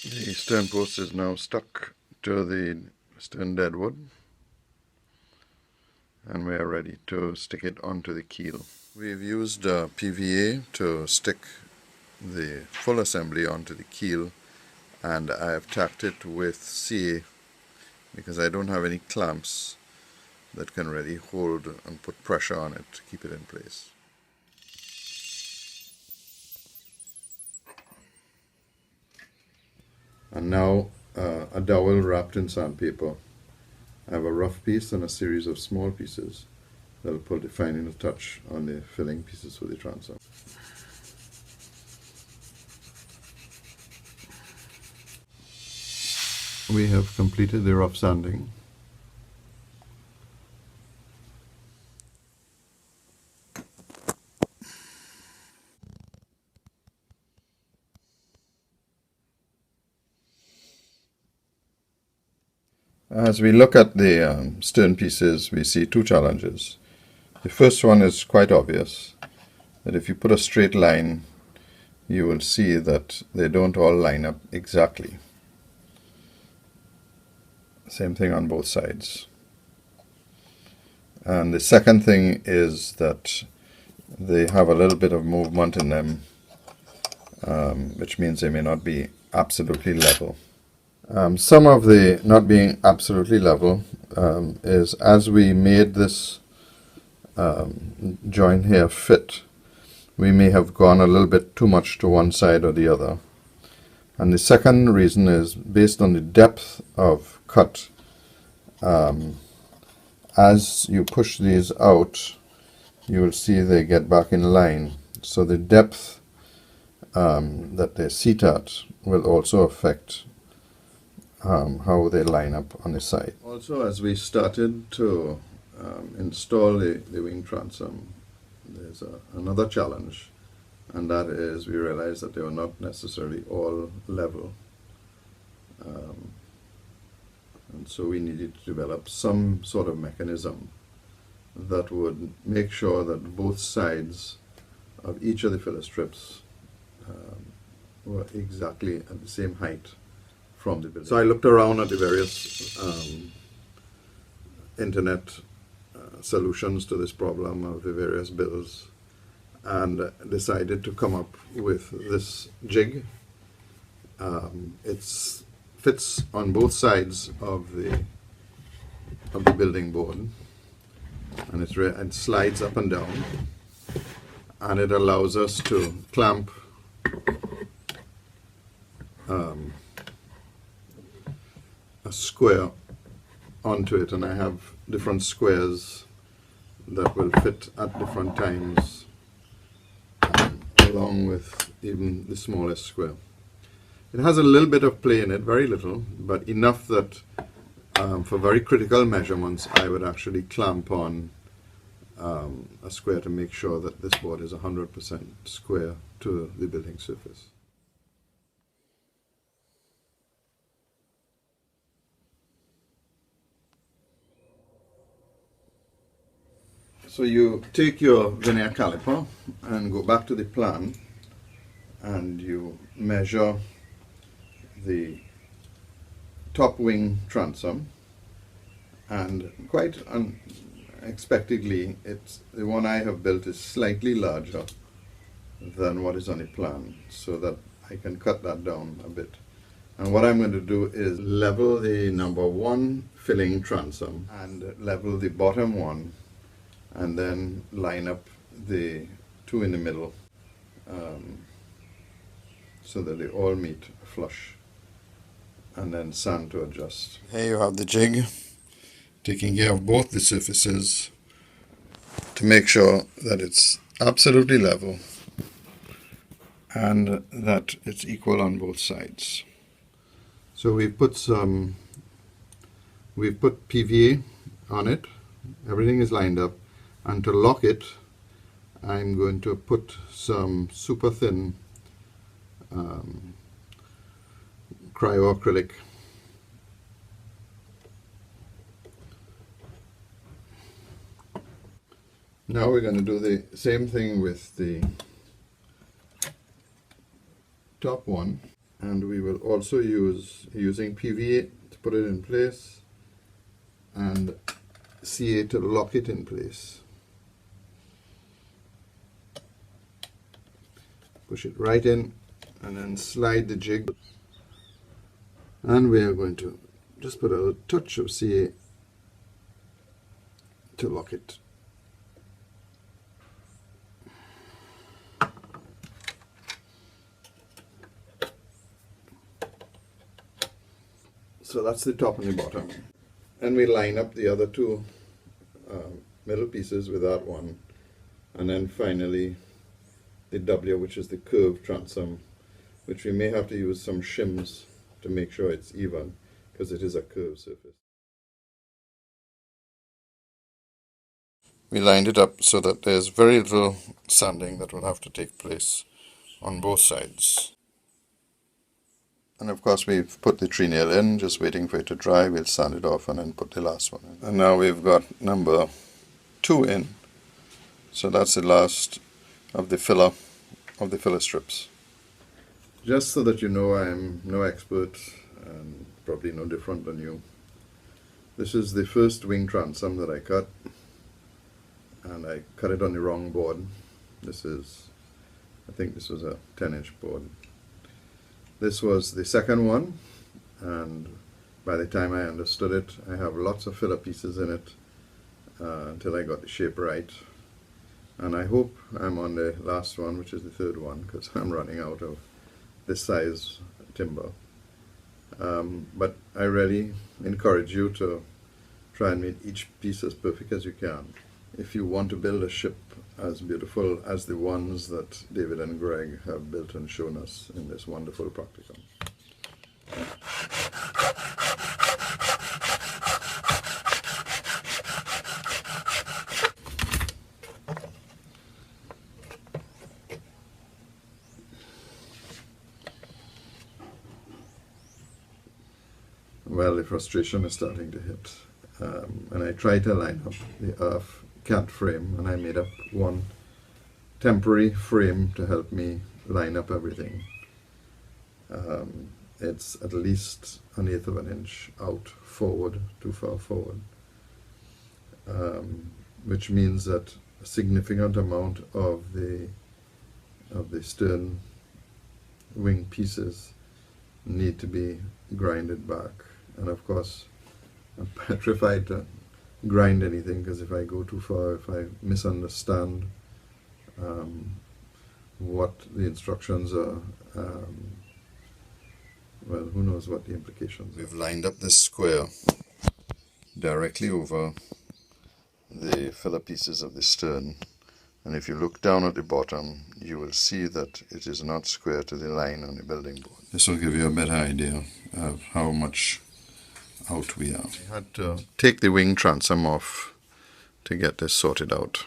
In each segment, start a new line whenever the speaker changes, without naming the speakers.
The stern post is now stuck to the stern deadwood, and we are ready to stick it onto the keel. We've used PVA to stick the full assembly onto the keel, and I have tacked it with CA because I don't have any clamps that can really hold and put pressure on it to keep it in place. And now a dowel wrapped in sandpaper. I have a rough piece and a series of small pieces that will put the final touch on the filling pieces for the transom. We have completed the rough sanding. As we look at the stern pieces, we see two challenges. The first one is quite obvious, that if you put a straight line, you will see that they don't all line up exactly. Same thing on both sides. And the second thing is that they have a little bit of movement in them, which means they may not be absolutely level. Some of the not being absolutely level is as we made this joint here fit, we may have gone a little bit too much to one side or the other. And the second reason is based on the depth of cut. As you push these out, you will see they get back in line. So the depth that they seat at will also affect how they line up on the side. Also, as we started to install the wing transom, there's another challenge, and that is we realized that they were not necessarily all level. And so we needed to develop some sort of mechanism that would make sure that both sides of each of the filler strips were exactly at the same height from the building. So I looked around at the various internet solutions to this problem of the various bills, and decided to come up with this jig. It fits on both sides of the building board, and it slides up and down, and it allows us to clamp a square onto it, and I have different squares that will fit at different times, along with even the smallest square. It has a little bit of play in it, very little, but enough that for very critical measurements I would actually clamp on a square to make sure that this board is 100% square to the building surface. So you take your vernier caliper and go back to the plan, and you measure the top wing transom, and quite unexpectedly, the one I have built is slightly larger than what is on the plan, so that I can cut that down a bit. And what I'm going to do is level the number 1 filling transom and level the bottom one, and then line up the two in the middle so that they all meet flush, and then sand to adjust. Here you have the jig taking care of both the surfaces to make sure that it's absolutely level and that it's equal on both sides. So we've put PVA on it, everything is lined up, and to lock it I'm going to put some super thin cryo-acrylic. Now we're going to do the same thing with the top one. And we will also using PVA to put it in place and CA to lock it in place. Push it right in and then slide the jig, and we are going to just put a touch of CA to lock it. So that's the top and the bottom. And we line up the other two middle pieces with that one, and then finally the W, which is the curved transom, which we may have to use some shims to make sure it's even, because it is a curved surface. We lined it up so that there's very little sanding that will have to take place on both sides. And of course we've put the 3-nail in, just waiting for it to dry. We'll sand it off and then put the last one in. And now we've got number 2 in. So that's the last of the filler strips. Just so that you know, I'm no expert and probably no different than you. This is the first wing transom that I cut, and I cut it on the wrong board. I think this was a 10-inch board. This was the second one, and by the time I understood it, I have lots of filler pieces in it until I got the shape right. And I hope I'm on the last one, which is the third one, because I'm running out of this size timber. But I really encourage you to try and make each piece as perfect as you can if you want to build a ship as beautiful as the ones that David and Greg have built and shown us in this wonderful practicum. Well, the frustration is starting to hit. And I tried to line up the earth cat frame, and I made up one temporary frame to help me line up everything. It's at least 1/8 of an inch out forward, too far forward, which means that a significant amount of the stern wing pieces need to be grinded back. And of course, I'm petrified to grind anything, because if I go too far, if I misunderstand what the instructions are, well, who knows what the implications are. We've lined up this square directly over the filler pieces of the stern, and if you look down at the bottom, you will see that it is not square to the line on the building board. This will give you a better idea of how much out we are. I had to take the wing transom off to get this sorted out.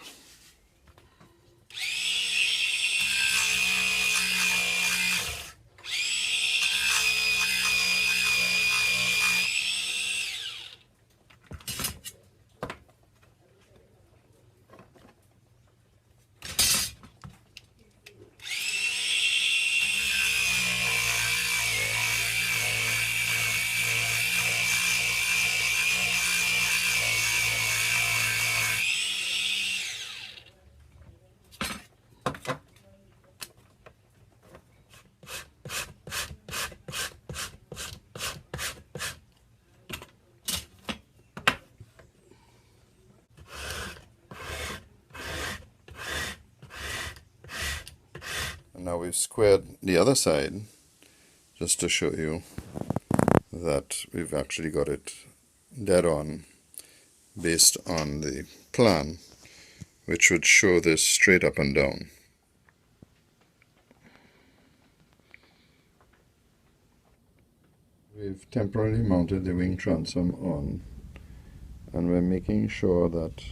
Now we've squared the other side, just to show you that we've actually got it dead on based on the plan, which would show this straight up and down. We've temporarily mounted the wing transom on, and we're making sure that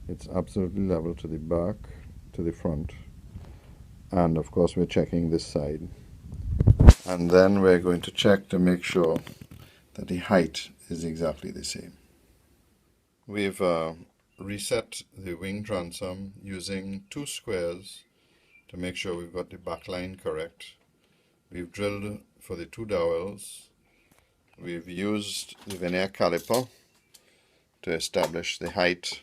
it's absolutely level to the back, to the front, and of course we're checking this side, and then we're going to check to make sure that the height is exactly the same. We've reset the wing transom using 2 squares to make sure we've got the back line correct. We've drilled for the two dowels. We've used the vernier caliper to establish the height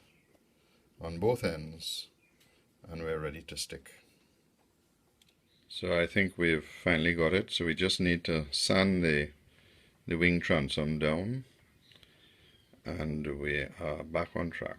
on both ends, and we're ready to stick. So I think we've finally got it, so we just need to sand the wing transom down, and we are back on track.